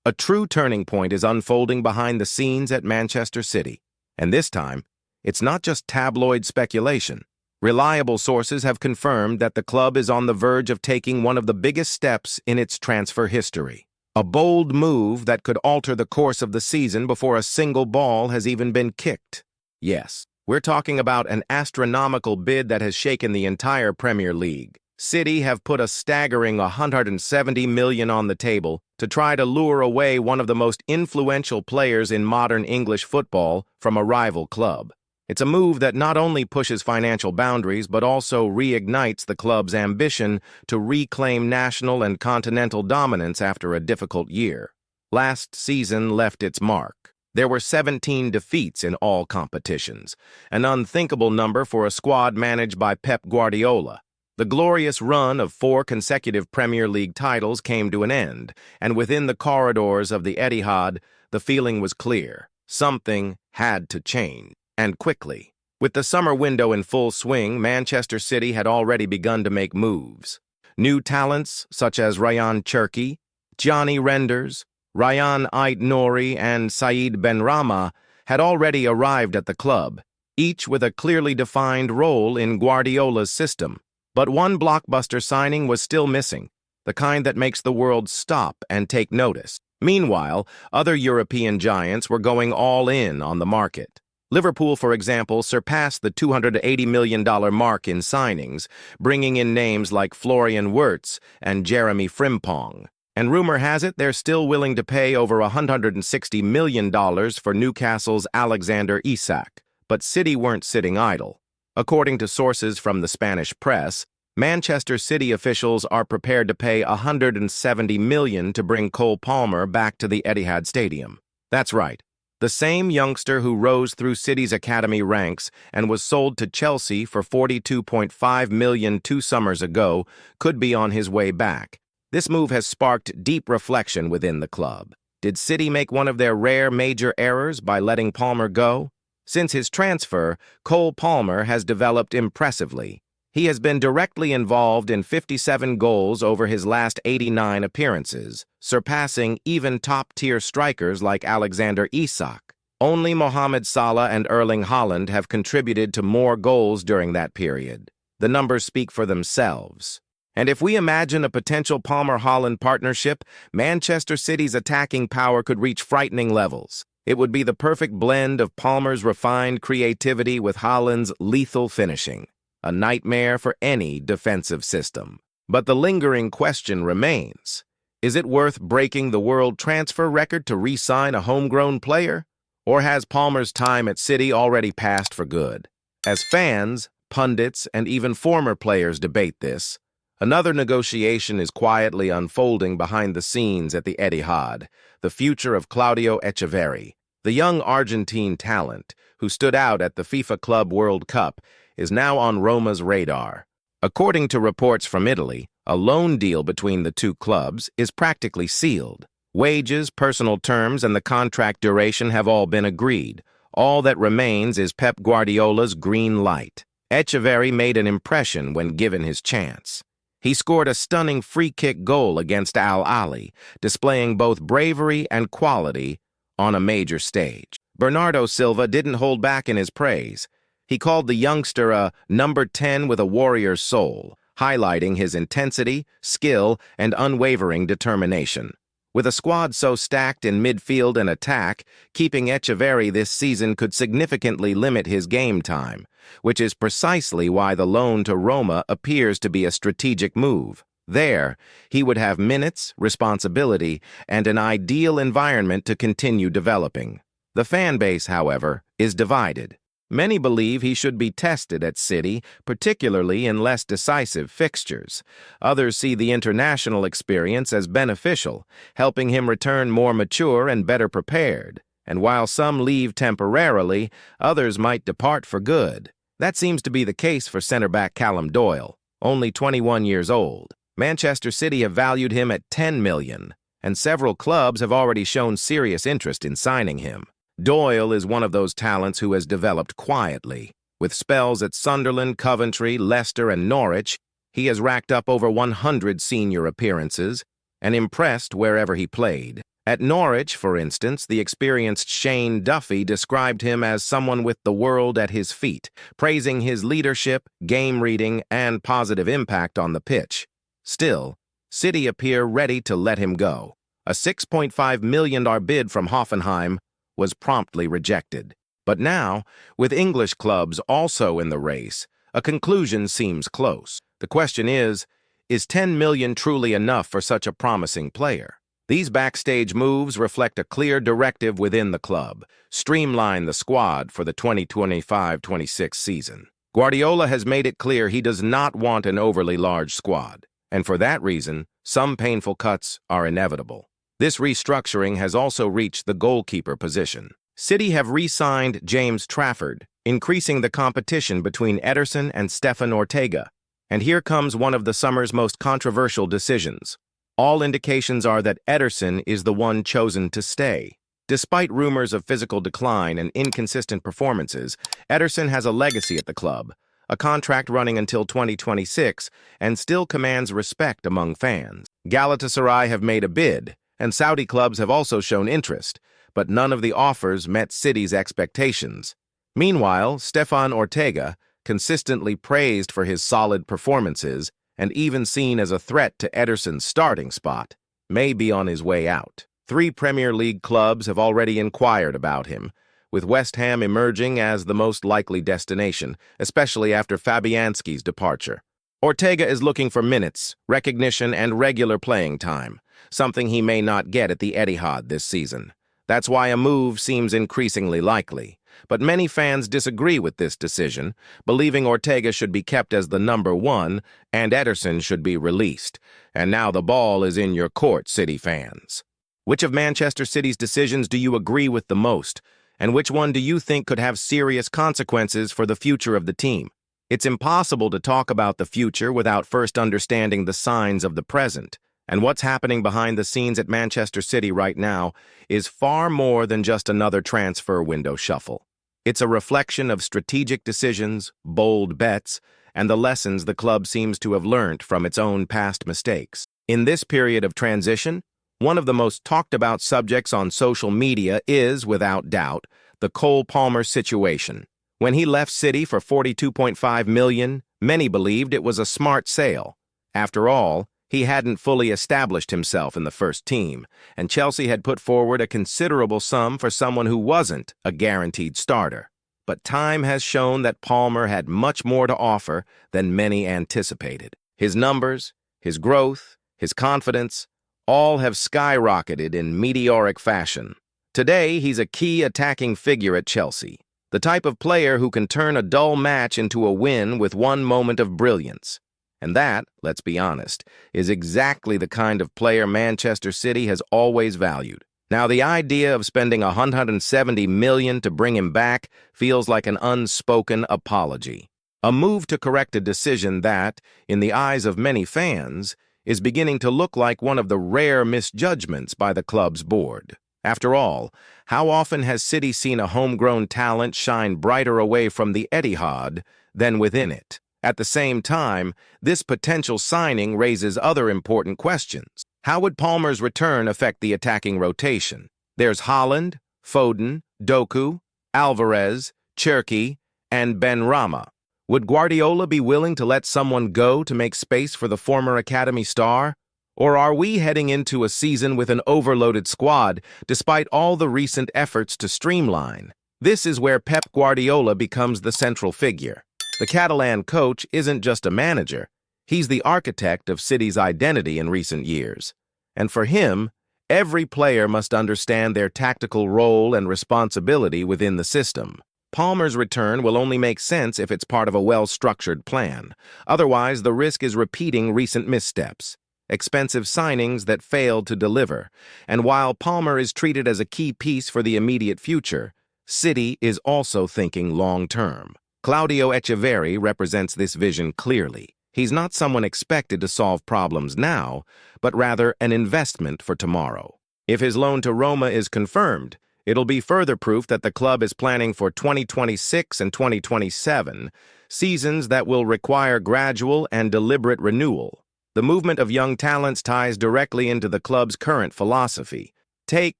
A true turning point is unfolding behind the scenes at Manchester City. And this time, it's not just tabloid speculation. Reliable sources have confirmed that the club is on the verge of taking one of the biggest steps in its transfer history. A bold move that could alter the course of the season before a single ball has even been kicked. Yes, we're talking about an astronomical bid that has shaken the entire Premier League. City have put a staggering $170 million on the table to try to lure away one of the most influential players in modern English football from a rival club. It's a move that not only pushes financial boundaries but also reignites the club's ambition to reclaim national and continental dominance after a difficult year. Last season left its mark. There were 17 defeats in all competitions, an unthinkable number for a squad managed by Pep Guardiola. The glorious run of 4 consecutive Premier League titles came to an end, and within the corridors of the Etihad, the feeling was clear. Something had to change. And quickly. With the summer window in full swing, Manchester City had already begun to make moves. New talents such as Ryan Cherki, Johnny Renders, Ryan Ait-Nouri, and Said Benrahma had already arrived at the club, each with a clearly defined role in Guardiola's system. But one blockbuster signing was still missing, the kind that makes the world stop and take notice. Meanwhile, other European giants were going all in on the market. Liverpool, for example, surpassed the $280 million mark in signings, bringing in names like Florian Wirtz and Jeremy Frimpong. And rumor has it they're still willing to pay over $160 million for Newcastle's Alexander Isak. But City weren't sitting idle. According to sources from the Spanish press, Manchester City officials are prepared to pay $170 million to bring Cole Palmer back to the Etihad Stadium. That's right. The same youngster who rose through City's academy ranks and was sold to Chelsea for $42.5 million 2 summers ago could be on his way back. This move has sparked deep reflection within the club. Did City make one of their rare major errors by letting Palmer go? Since his transfer, Cole Palmer has developed impressively. He has been directly involved in 57 goals over his last 89 appearances, surpassing even top-tier strikers like Alexander Isak. Only Mohamed Salah and Erling Haaland have contributed to more goals during that period. The numbers speak for themselves. And if we imagine a potential Palmer-Haaland partnership, Manchester City's attacking power could reach frightening levels. It would be the perfect blend of Palmer's refined creativity with Haaland's lethal finishing. A nightmare for any defensive system. But the lingering question remains. Is it worth breaking the world transfer record to re-sign a homegrown player? Or has Palmer's time at City already passed for good? As fans, pundits, and even former players debate this, another negotiation is quietly unfolding behind the scenes at the Etihad, the future of Claudio Echeverri, the young Argentine talent who stood out at the FIFA Club World Cup, is now on Roma's radar. According to reports from Italy, a loan deal between the two clubs is practically sealed. Wages, personal terms, and the contract duration have all been agreed. All that remains is Pep Guardiola's green light. Echeverri made an impression when given his chance. He scored a stunning free-kick goal against Al Ahly, displaying both bravery and quality on a major stage. Bernardo Silva didn't hold back in his praise. He called the youngster a number 10 with a warrior's soul, highlighting his intensity, skill, and unwavering determination. With a squad so stacked in midfield and attack, keeping Echeverri this season could significantly limit his game time, which is precisely why the loan to Roma appears to be a strategic move. There, he would have minutes, responsibility, and an ideal environment to continue developing. The fan base, however, is divided. Many believe he should be tested at City, particularly in less decisive fixtures. Others see the international experience as beneficial, helping him return more mature and better prepared. And while some leave temporarily, others might depart for good. That seems to be the case for center-back Callum Doyle, only 21 years old. Manchester City have valued him at $10 million, and several clubs have already shown serious interest in signing him. Doyle is one of those talents who has developed quietly. With spells at Sunderland, Coventry, Leicester, and Norwich, he has racked up over 100 senior appearances and impressed wherever he played. At Norwich, for instance, the experienced Shane Duffy described him as someone with the world at his feet, praising his leadership, game reading, and positive impact on the pitch. Still, City appear ready to let him go. A $6.5 million bid from Hoffenheim was promptly rejected. But now, with English clubs also in the race, a conclusion seems close. The question is 10 million truly enough for such a promising player? These backstage moves reflect a clear directive within the club: streamline the squad for the 2025-26 season. Guardiola has made it clear he does not want an overly large squad, and for that reason, some painful cuts are inevitable. This restructuring has also reached the goalkeeper position. City have re-signed James Trafford, increasing the competition between Ederson and Stefan Ortega. And here comes one of the summer's most controversial decisions. All indications are that Ederson is the one chosen to stay. Despite rumors of physical decline and inconsistent performances, Ederson has a legacy at the club, a contract running until 2026, and still commands respect among fans. Galatasaray have made a bid, and Saudi clubs have also shown interest, but none of the offers met City's expectations. Meanwhile, Stefan Ortega, consistently praised for his solid performances and even seen as a threat to Ederson's starting spot, may be on his way out. 3 Premier League clubs have already inquired about him, with West Ham emerging as the most likely destination, especially after Fabianski's departure. Ortega is looking for minutes, recognition, and regular playing time, something he may not get at the Etihad this season. That's why a move seems increasingly likely. But many fans disagree with this decision, believing Ortega should be kept as the number 1 and Ederson should be released. And now the ball is in your court, City fans. Which of Manchester City's decisions do you agree with the most, and which one do you think could have serious consequences for the future of the team? It's impossible to talk about the future without first understanding the signs of the present. And what's happening behind the scenes at Manchester City right now is far more than just another transfer window shuffle. It's a reflection of strategic decisions, bold bets, and the lessons the club seems to have learned from its own past mistakes. In this period of transition, one of the most talked about subjects on social media is, without doubt, the Cole Palmer situation. When he left City for $42.5 million, many believed it was a smart sale. After all, he hadn't fully established himself in the first team, and Chelsea had put forward a considerable sum for someone who wasn't a guaranteed starter. But time has shown that Palmer had much more to offer than many anticipated. His numbers, his growth, his confidence, all have skyrocketed in meteoric fashion. Today, he's a key attacking figure at Chelsea, the type of player who can turn a dull match into a win with one moment of brilliance. And that, let's be honest, is exactly the kind of player Manchester City has always valued. Now, the idea of spending $170 million to bring him back feels like an unspoken apology. A move to correct a decision that, in the eyes of many fans, is beginning to look like one of the rare misjudgments by the club's board. After all, how often has City seen a homegrown talent shine brighter away from the Etihad than within it? At the same time, this potential signing raises other important questions. How would Palmer's return affect the attacking rotation? There's Haaland, Foden, Doku, Alvarez, Cherki, and Benrahma. Would Guardiola be willing to let someone go to make space for the former academy star? Or are we heading into a season with an overloaded squad despite all the recent efforts to streamline? This is where Pep Guardiola becomes the central figure. The Catalan coach isn't just a manager, he's the architect of City's identity in recent years. And for him, every player must understand their tactical role and responsibility within the system. Palmer's return will only make sense if it's part of a well-structured plan. Otherwise, the risk is repeating recent missteps, expensive signings that failed to deliver. And while Palmer is treated as a key piece for the immediate future, City is also thinking long-term. Claudio Echeverri represents this vision clearly. He's not someone expected to solve problems now, but rather an investment for tomorrow. If his loan to Roma is confirmed, it'll be further proof that the club is planning for 2026 and 2027, seasons that will require gradual and deliberate renewal. The movement of young talents ties directly into the club's current philosophy: Take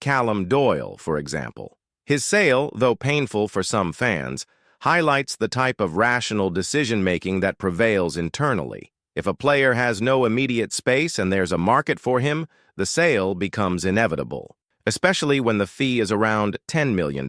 Callum Doyle, for example. His sale, though painful for some fans, highlights the type of rational decision-making that prevails internally. If a player has no immediate space and there's a market for him, the sale becomes inevitable, especially when the fee is around $10 million,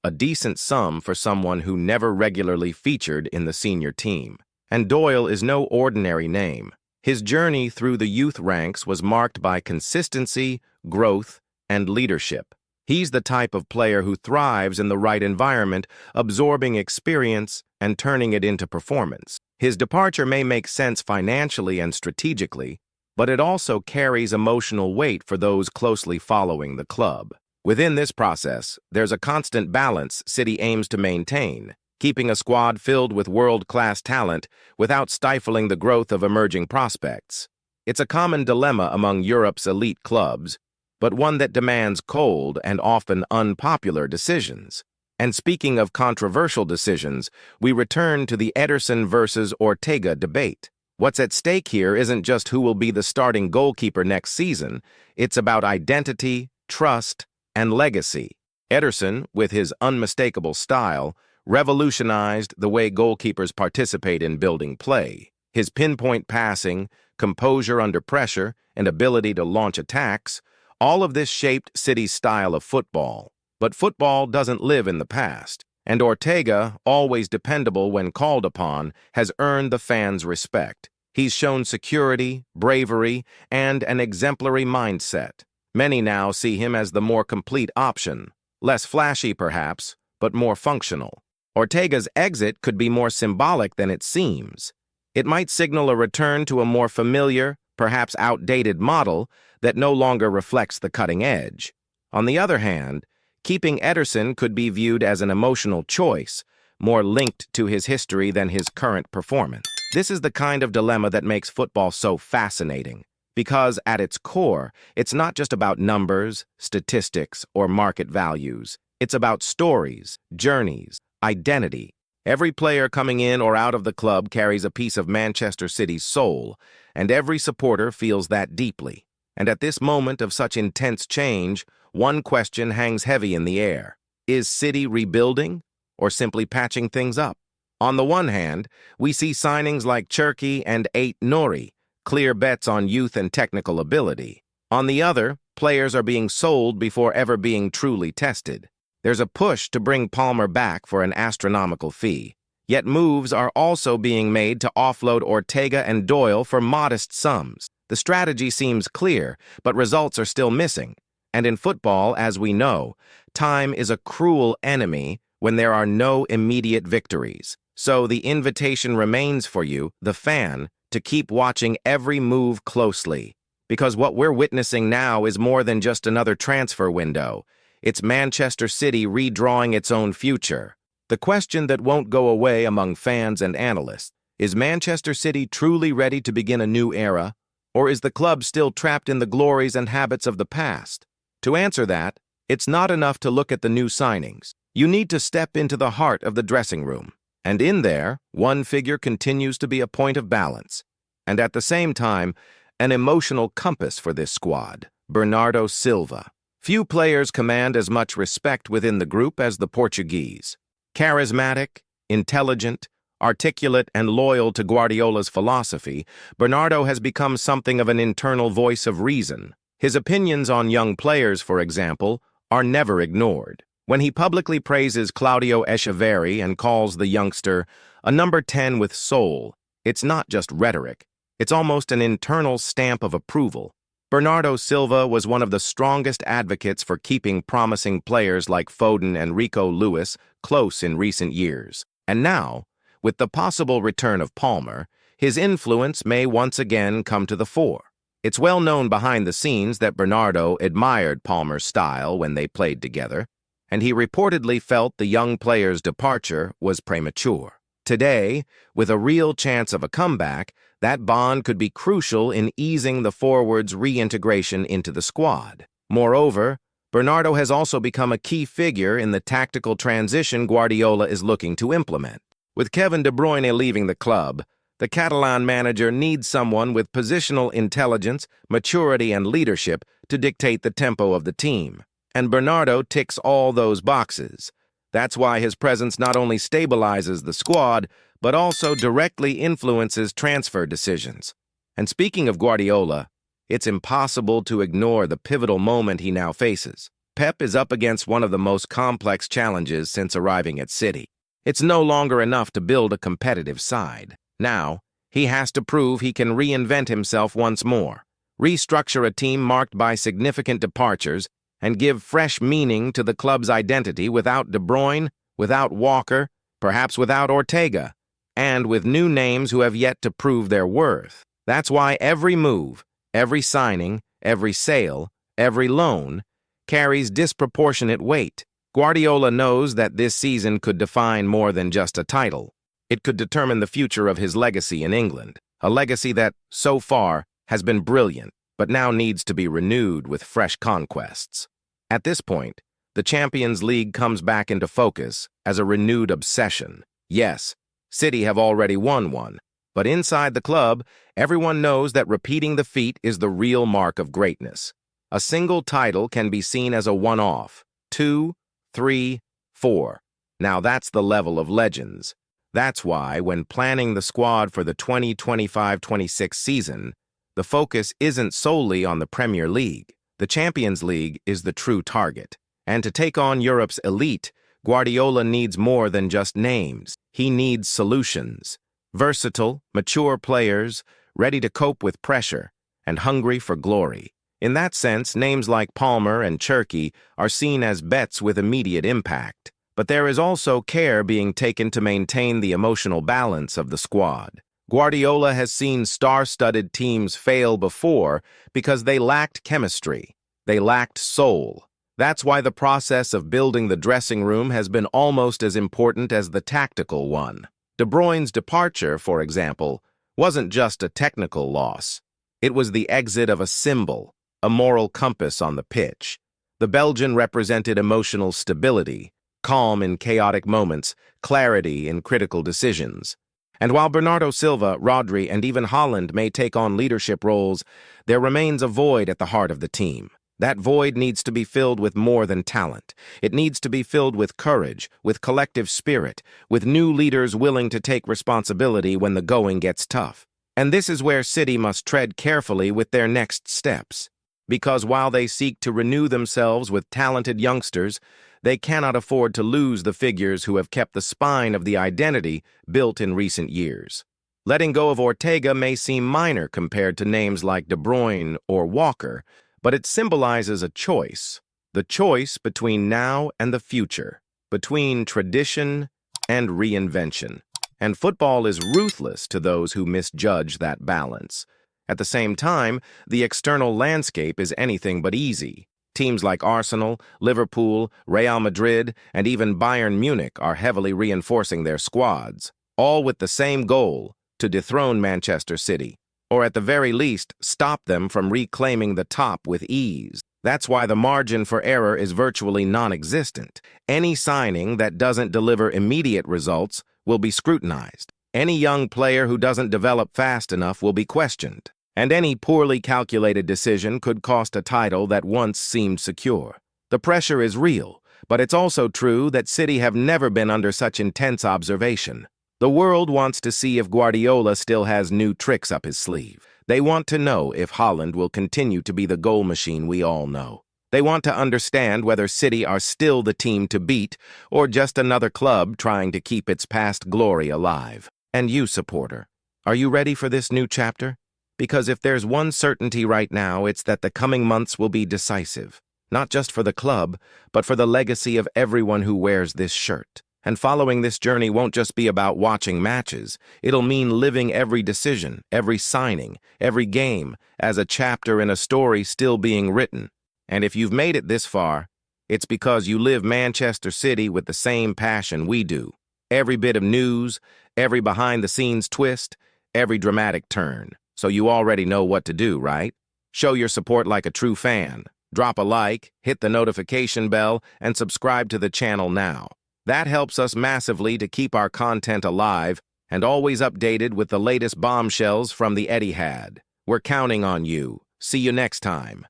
a decent sum for someone who never regularly featured in the senior team. And Doyle is no ordinary name. His journey through the youth ranks was marked by consistency, growth, and leadership. He's the type of player who thrives in the right environment, absorbing experience and turning it into performance. His departure may make sense financially and strategically, but it also carries emotional weight for those closely following the club. Within this process, there's a constant balance City aims to maintain, keeping a squad filled with world-class talent without stifling the growth of emerging prospects. It's a common dilemma among Europe's elite clubs, but one that demands cold and often unpopular decisions. And speaking of controversial decisions, we return to the Ederson versus Ortega debate. What's at stake here isn't just who will be the starting goalkeeper next season, it's about identity, trust, and legacy. Ederson, with his unmistakable style, revolutionized the way goalkeepers participate in building play. His pinpoint passing, composure under pressure, and ability to launch attacks, all of this shaped City's style of football. But football doesn't live in the past, and Ortega, always dependable when called upon, has earned the fans' respect. He's shown security, bravery, and an exemplary mindset. Many now see him as the more complete option, less flashy perhaps, but more functional. Ortega's exit could be more symbolic than it seems. It might signal a return to a more familiar, perhaps outdated model that no longer reflects the cutting edge. On the other hand, keeping Ederson could be viewed as an emotional choice, more linked to his history than his current performance. This is the kind of dilemma that makes football so fascinating, because at its core, it's not just about numbers, statistics, or market values. It's about stories, journeys, identity. Every player coming in or out of the club carries a piece of Manchester City's soul, and every supporter feels that deeply. And at this moment of such intense change, one question hangs heavy in the air. Is City rebuilding or simply patching things up? On the one hand, we see signings like Cherki and Ait Nouri, clear bets on youth and technical ability. On the other, players are being sold before ever being truly tested. There's a push to bring Palmer back for an astronomical fee. Yet moves are also being made to offload Ortega and Doyle for modest sums. The strategy seems clear, but results are still missing. And in football, as we know, time is a cruel enemy when there are no immediate victories. So the invitation remains for you, the fan, to keep watching every move closely. Because what we're witnessing now is more than just another transfer window. It's Manchester City redrawing its own future. The question that won't go away among fans and analysts, is Manchester City truly ready to begin a new era, or is the club still trapped in the glories and habits of the past? To answer that, it's not enough to look at the new signings. You need to step into the heart of the dressing room. And in there, one figure continues to be a point of balance, and at the same time, an emotional compass for this squad, Bernardo Silva. Few players command as much respect within the group as the Portuguese. Charismatic, intelligent, articulate, and loyal to Guardiola's philosophy, Bernardo has become something of an internal voice of reason. His opinions on young players, for example, are never ignored. When he publicly praises Claudio Echeverri and calls the youngster a number 10 with soul, it's not just rhetoric. It's almost an internal stamp of approval. Bernardo Silva was one of the strongest advocates for keeping promising players like Foden and Rico Lewis close in recent years. And now, with the possible return of Palmer, his influence may once again come to the fore. It's well known behind the scenes that Bernardo admired Palmer's style when they played together, and he reportedly felt the young player's departure was premature. Today, with a real chance of a comeback, that bond could be crucial in easing the forward's reintegration into the squad. Moreover, Bernardo has also become a key figure in the tactical transition Guardiola is looking to implement. With Kevin De Bruyne leaving the club, the Catalan manager needs someone with positional intelligence, maturity, and leadership to dictate the tempo of the team. And Bernardo ticks all those boxes. That's why his presence not only stabilizes the squad, but also directly influences transfer decisions. And speaking of Guardiola, it's impossible to ignore the pivotal moment he now faces. Pep is up against one of the most complex challenges since arriving at City. It's no longer enough to build a competitive side. Now, he has to prove he can reinvent himself once more, restructure a team marked by significant departures, and give fresh meaning to the club's identity without De Bruyne, without Walker, perhaps without Ortega, and with new names who have yet to prove their worth. That's why every move, every signing, every sale, every loan carries disproportionate weight. Guardiola knows that this season could define more than just a title. It could determine the future of his legacy in England, a legacy that, so far, has been brilliant, but now needs to be renewed with fresh conquests. At this point, the Champions League comes back into focus as a renewed obsession. Yes, City have already won one, but inside the club, everyone knows that repeating the feat is the real mark of greatness. A single title can be seen as a one-off. 2, 3, 4. Now that's the level of legends. That's why, when planning the squad for the 2025-26 season, the focus isn't solely on the Premier League. The Champions League is the true target. And to take on Europe's elite, Guardiola needs more than just names. He needs solutions. Versatile, mature players, ready to cope with pressure, and hungry for glory. In that sense, names like Palmer and Cherki are seen as bets with immediate impact. But there is also care being taken to maintain the emotional balance of the squad. Guardiola has seen star-studded teams fail before because they lacked chemistry. They lacked soul. That's why the process of building the dressing room has been almost as important as the tactical one. De Bruyne's departure, for example, wasn't just a technical loss. It was the exit of a symbol, a moral compass on the pitch. The Belgian represented emotional stability, calm in chaotic moments, clarity in critical decisions. And while Bernardo Silva, Rodri, and even Haaland may take on leadership roles, there remains a void at the heart of the team. That void needs to be filled with more than talent. It needs to be filled with courage, with collective spirit, with new leaders willing to take responsibility when the going gets tough. And this is where City must tread carefully with their next steps. Because while they seek to renew themselves with talented youngsters, they cannot afford to lose the figures who have kept the spine of the identity built in recent years. Letting go of Ortega may seem minor compared to names like De Bruyne or Walker, but it symbolizes a choice. The choice between now and the future, between tradition and reinvention. And football is ruthless to those who misjudge that balance. At the same time, the external landscape is anything but easy. Teams like Arsenal, Liverpool, Real Madrid, and even Bayern Munich are heavily reinforcing their squads, all with the same goal, to dethrone Manchester City, or at the very least, stop them from reclaiming the top with ease. That's why the margin for error is virtually non-existent. Any signing that doesn't deliver immediate results will be scrutinized. Any young player who doesn't develop fast enough will be questioned. And any poorly calculated decision could cost a title that once seemed secure. The pressure is real, but it's also true that City have never been under such intense observation. The world wants to see if Guardiola still has new tricks up his sleeve. They want to know if Haaland will continue to be the goal machine we all know. They want to understand whether City are still the team to beat or just another club trying to keep its past glory alive. And you, supporter, are you ready for this new chapter? Because if there's one certainty right now, it's that the coming months will be decisive, not just for the club, but for the legacy of everyone who wears this shirt. And following this journey won't just be about watching matches. It'll mean living every decision, every signing, every game, as a chapter in a story still being written. And if you've made it this far, it's because you live Manchester City with the same passion we do. Every bit of news, every behind-the-scenes twist, every dramatic turn. So you already know what to do, right? Show your support like a true fan. Drop a like, hit the notification bell, and subscribe to the channel now. That helps us massively to keep our content alive and always updated with the latest bombshells from the Etihad. We're counting on you. See you next time.